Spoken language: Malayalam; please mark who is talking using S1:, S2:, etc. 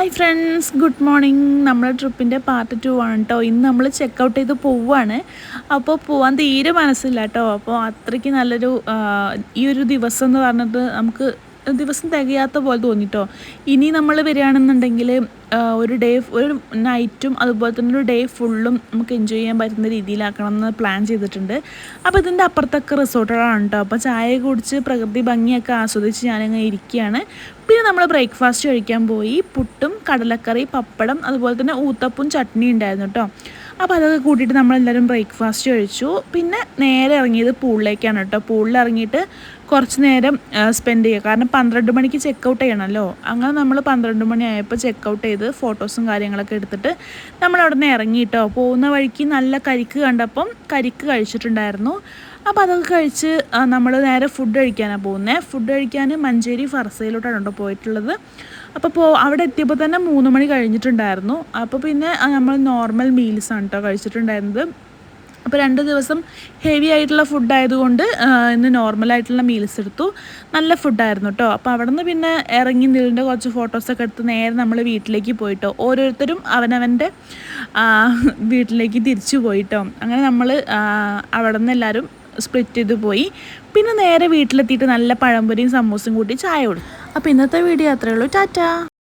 S1: Hi friends, good morning. നമ്മുടെ ട്രിപ്പിൻ്റെ പാർട്ട് 2 ആണ് കേട്ടോ. ഇന്ന് നമ്മൾ ചെക്കൗട്ട് ചെയ്ത് പോവുകയാണ്. അപ്പോൾ പോകാൻ തീരെ മനസ്സില്ല കേട്ടോ. അപ്പോൾ അത്രയ്ക്ക് നല്ലൊരു ഈ ഒരു ദിവസം എന്ന് പറഞ്ഞത് നമുക്ക് ദിവസം തികയാത്ത പോലെ തോന്നിട്ടോ. ഇനി നമ്മൾ വരികയാണെന്നുണ്ടെങ്കിൽ ഒരു നൈറ്റും അതുപോലെ തന്നെ ഒരു ഡേ ഫുള്ളും നമുക്ക് എൻജോയ് ചെയ്യാൻ പറ്റുന്ന രീതിയിലാക്കണം എന്ന് പ്ലാൻ ചെയ്തിട്ടുണ്ട്. അപ്പോൾ ഇതിൻ്റെ അപ്പുറത്തൊക്കെ റിസോർട്ടുകളാണ് കേട്ടോ. അപ്പോൾ ചായ കുടിച്ച് പ്രകൃതി ഭംഗിയൊക്കെ ആസ്വദിച്ച് ഞാനങ്ങനെ ഇരിക്കുകയാണ്. പിന്നെ നമ്മൾ ബ്രേക്ക്ഫാസ്റ്റ് കഴിക്കാൻ പോയി. പുട്ടും കടലക്കറി, പപ്പടം, അതുപോലെ തന്നെ ഊത്തപ്പവും ചട്നി ഉണ്ടായിരുന്നു കേട്ടോ. അപ്പോൾ അതൊക്കെ കൂട്ടിയിട്ട് നമ്മളെല്ലാവരും ബ്രേക്ക്ഫാസ്റ്റ് കഴിച്ചു. പിന്നെ നേരെ ഇറങ്ങിയത് പൂളിലേക്കാണ് കേട്ടോ. പൂളിൽ ഇറങ്ങിയിട്ട് കുറച്ച് നേരം സ്പെൻഡ് ചെയ്യുക. കാരണം 12 മണിക്ക് ചെക്കൗട്ട് ചെയ്യണമല്ലോ. അങ്ങനെ നമ്മൾ 12 മണിയായപ്പോൾ ചെക്കൗട്ട് ചെയ്ത് ഫോട്ടോസും കാര്യങ്ങളൊക്കെ എടുത്തിട്ട് നമ്മളവിടെ നിന്ന് ഇറങ്ങി കേട്ടോ. പോകുന്ന വഴിക്ക് നല്ല കരിക്ക് കണ്ടപ്പം കരിക്ക് കഴിച്ചിട്ടുണ്ടായിരുന്നു. അപ്പോൾ അതൊക്കെ കഴിച്ച് നമ്മൾ നേരെ ഫുഡ് കഴിക്കാനാണ് പോകുന്നത്. ഫുഡ് കഴിക്കാൻ മഞ്ചേരി ഫർസയിലോട്ടാണ് കേട്ടോ പോയിട്ടുള്ളത്. അപ്പോൾ അവിടെ എത്തിയപ്പോൾ തന്നെ 3 മണി കഴിഞ്ഞിട്ടുണ്ടായിരുന്നു. അപ്പോൾ പിന്നെ നമ്മൾ നോർമൽ മീൽസാണ് കേട്ടോ കഴിച്ചിട്ടുണ്ടായിരുന്നത്. അപ്പോൾ 2 ദിവസം ഹെവി ആയിട്ടുള്ള ഫുഡായതുകൊണ്ട് ഇന്ന് നോർമലായിട്ടുള്ള മീൽസ് എടുത്തു. നല്ല ഫുഡായിരുന്നു കേട്ടോ. അപ്പോൾ അവിടെ നിന്ന് പിന്നെ ഇറങ്ങി നിൽൻ്റെ കുറച്ച് ഫോട്ടോസൊക്കെ എടുത്ത് നേരെ നമ്മൾ വീട്ടിലേക്ക് പോയിട്ടോ. ഓരോരുത്തരും അവനവൻ്റെ വീട്ടിലേക്ക് തിരിച്ചു പോയിട്ടോ. അങ്ങനെ നമ്മൾ അവിടെ നിന്ന് എല്ലാവരും സ്പ്ലിറ്റ് ചെയ്ത് പോയി. പിന്നെ നേരെ വീട്ടിലെത്തിയിട്ട് നല്ല പഴംപൊരിയും സമൂസയും കൂട്ടി ചായ കൊടുത്തു. അപ്പോൾ ഇന്നത്തെ വീഡിയോ അത്രയേ ഉള്ളൂ. ടാറ്റാ.